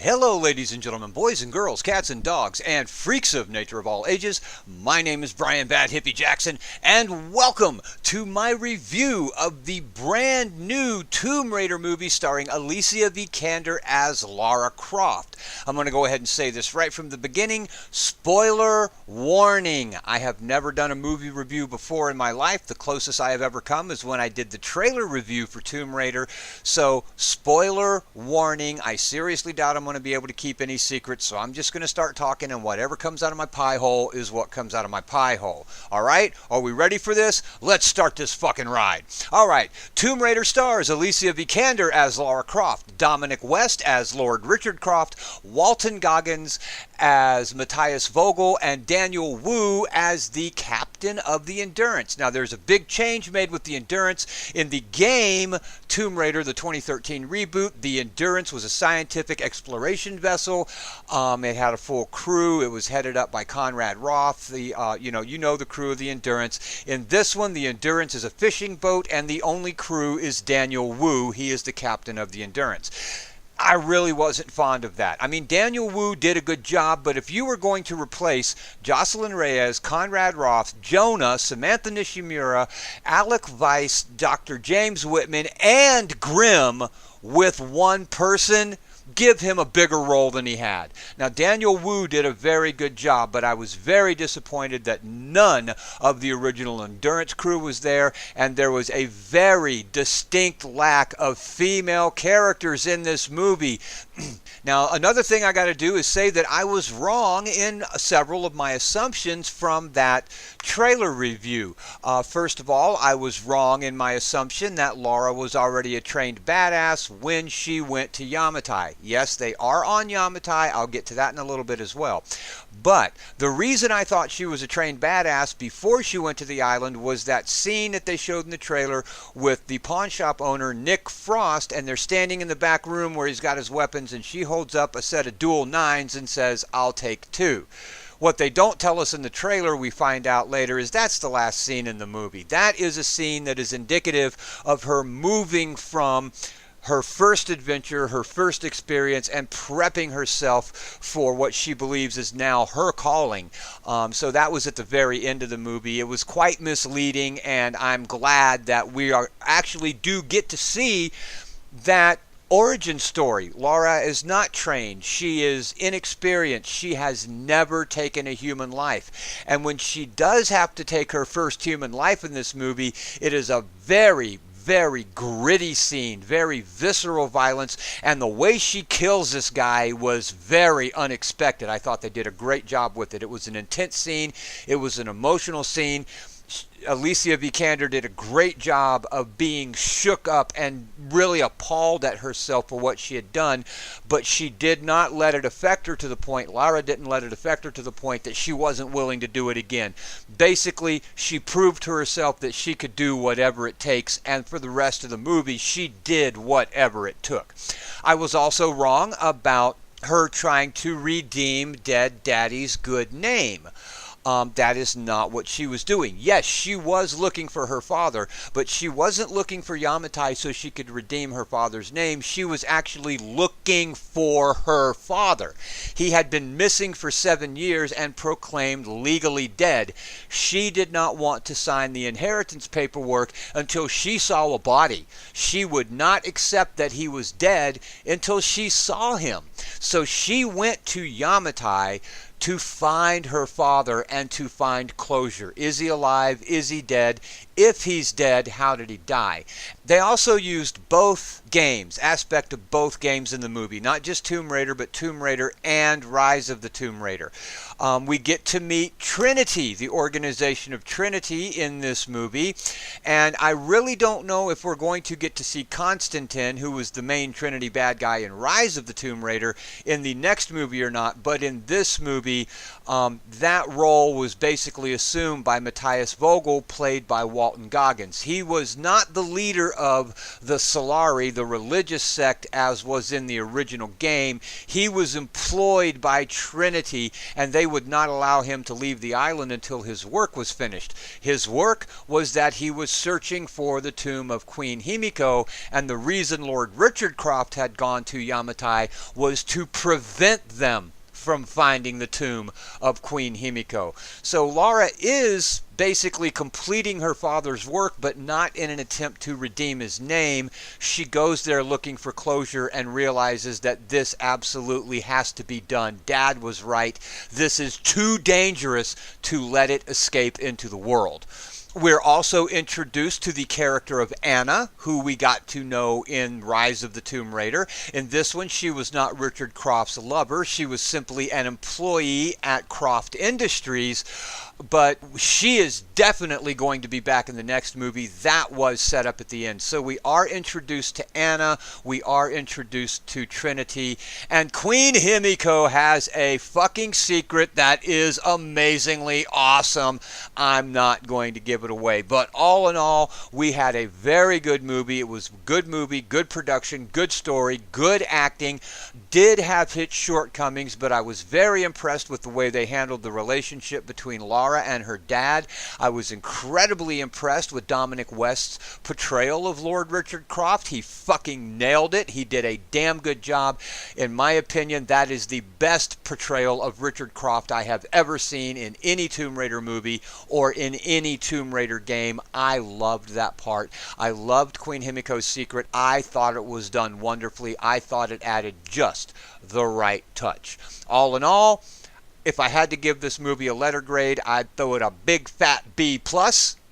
Hello, ladies and gentlemen, boys and girls, cats and dogs, and freaks of nature of all ages. My name is Brian Bad Hippie Jackson, and welcome to my review of the brand new Tomb Raider movie starring Alicia Vikander as Lara Croft. I'm going to go ahead and say this right from the beginning. Spoiler warning. I have never done a movie review before in my life. The closest I have ever come is when I did the trailer review for Tomb Raider. So, spoiler warning. I seriously doubt I'm going to be able to keep any secrets, so I'm just going to start talking, and whatever comes out of my pie hole is what comes out of my pie hole. Alright? Are we ready for this? Let's start this fucking ride. Alright. Tomb Raider stars Alicia Vikander as Lara Croft, Dominic West as Lord Richard Croft, Walton Goggins as Matthias Vogel, and Daniel Wu as the captain of the Endurance. Now, there's a big change made with the Endurance. In the game Tomb Raider, the 2013 reboot, the Endurance was a scientific exploration vessel. It had a full crew. It was headed up by Conrad Roth, you know the crew of the Endurance. In this one, the Endurance is a fishing boat, and the only crew is Daniel Wu. He is the captain of the Endurance. I really wasn't fond of that. I mean, Daniel Wu did a good job, but if you were going to replace Jocelyn Reyes, Conrad Roth, Jonah, Samantha Nishimura, Alec Weiss, Dr. James Whitman, and Grimm with one person, give him a bigger role than he had. Now, Daniel Wu did a very good job, but I was very disappointed that none of the original Endurance crew was there, and there was a very distinct lack of female characters in this movie. Now, another thing I got to do is say that I was wrong in several of my assumptions from that trailer review. First of all, I was wrong in my assumption that Lara was already a trained badass when she went to Yamatai. Yes, they are on Yamatai. I'll get to that in a little bit as well. But the reason I thought she was a trained badass before she went to the island was that scene that they showed in the trailer with the pawn shop owner, Nick Frost, and they're standing in the back room where he's got his weapons, and she holds up a set of dual nines and says, "I'll take two." What they don't tell us in the trailer, we find out later, is that's the last scene in the movie. That is a scene that is indicative of her moving from her first adventure, her first experience, and prepping herself for what she believes is now her calling. So that was at the very end of the movie. It was quite misleading, and I'm glad that we actually do get to see that origin story. Lara is not trained. She is inexperienced. She has never taken a human life. And when she does have to take her first human life in this movie, it is a very gritty scene, very visceral violence, and the way she kills this guy was very unexpected. I thought they did a great job with it. It was an intense scene. It was an emotional scene. Alicia Vikander did a great job of being shook up and really appalled at herself for what she had done, but she did not let it affect her to the point, Lara didn't let it affect her to the point that she wasn't willing to do it again. Basically, she proved to herself that she could do whatever it takes, and for the rest of the movie, she did whatever it took. I was also wrong about her trying to redeem Dead Daddy's good name. That is not what she was doing. Yes, she was looking for her father, but she wasn't looking for Yamatai so she could redeem her father's name. She was actually looking for her father. He had been missing for 7 years and proclaimed legally dead. She did not want to sign the inheritance paperwork until she saw a body. She would not accept that he was dead until she saw him. So she went to Yamatai to find her father and to find closure. Is he alive? Is he dead? If he's dead, how did he die? They also used both games, aspect of both games in the movie, not just Tomb Raider, but Tomb Raider and Rise of the Tomb Raider. We get to meet Trinity, the organization of Trinity in this movie, and I really don't know if we're going to get to see Constantine, who was the main Trinity bad guy in Rise of the Tomb Raider, in the next movie or not, but in this movie, that role was basically assumed by Matthias Vogel, played by Walton Walton Goggins. He was not the leader of the Solari, the religious sect, as was in the original game. He was employed by Trinity, and they would not allow him to leave the island until his work was finished. His work was that he was searching for the tomb of Queen Himiko, and the reason Lord Richard Croft had gone to Yamatai was to prevent them from finding the tomb of Queen Himiko. So Lara is basically completing her father's work, but not in an attempt to redeem his name. She goes there looking for closure and realizes that this absolutely has to be done. Dad was right. This is too dangerous to let it escape into the world. We're also introduced to the character of Anna, who we got to know in Rise of the Tomb Raider. In this one, she was not Richard Croft's lover. She was simply an employee at Croft Industries, but she is definitely going to be back in the next movie. That was set up at the end. So we are introduced to Anna, we are introduced to Trinity, and Queen Himiko has a fucking secret that is amazingly awesome. I'm not going to give it away, but all in all, we had a very good movie. It was a good movie, good production, good story, good acting. Did have its shortcomings, but I was very impressed with the way they handled the relationship between Lara and her dad. I was incredibly impressed with Dominic West's portrayal of Lord Richard Croft. He fucking nailed it. He did a damn good job. In my opinion, that is the best portrayal of Richard Croft I have ever seen in any Tomb Raider movie or in any Tomb Raider game. I loved that part. I loved Queen Himiko's secret. I thought it was done wonderfully. I thought it added just the right touch. All in all, if I had to give this movie a letter grade, I'd throw it a big fat B+,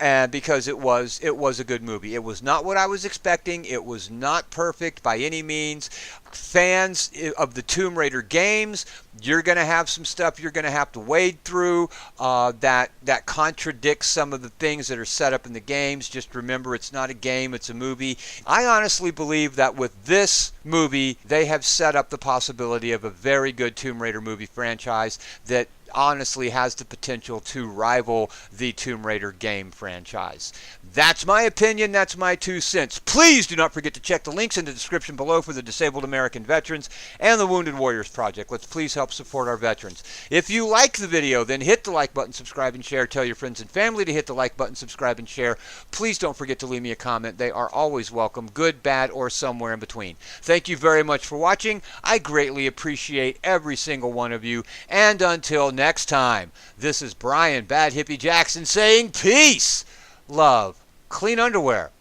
and because it was a good movie. It was not what I was expecting. It was not perfect by any means. Fans of the Tomb Raider games, you're going to have some stuff you're going to have to wade through that contradicts some of the things that are set up in the games. Just remember, it's not a game, it's a movie. I honestly believe that with this movie, they have set up the possibility of a very good Tomb Raider movie franchise that honestly has the potential to rival the Tomb Raider game franchise. That's my opinion. That's my 2 cents. Please do not forget to check the links in the description below for the Disabled American Veterans and the Wounded Warriors Project. Let's please help support our veterans. If you like the video, then hit the like button, subscribe, and share. Tell your friends and family to hit the like button, subscribe, and share. Please don't forget to leave me a comment. They are always welcome, good, bad, or somewhere in between. Thank you very much for watching. I greatly appreciate every single one of you. And until next time, this is Brian Bad Hippie Jackson saying peace, love, clean underwear,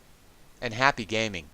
and happy gaming.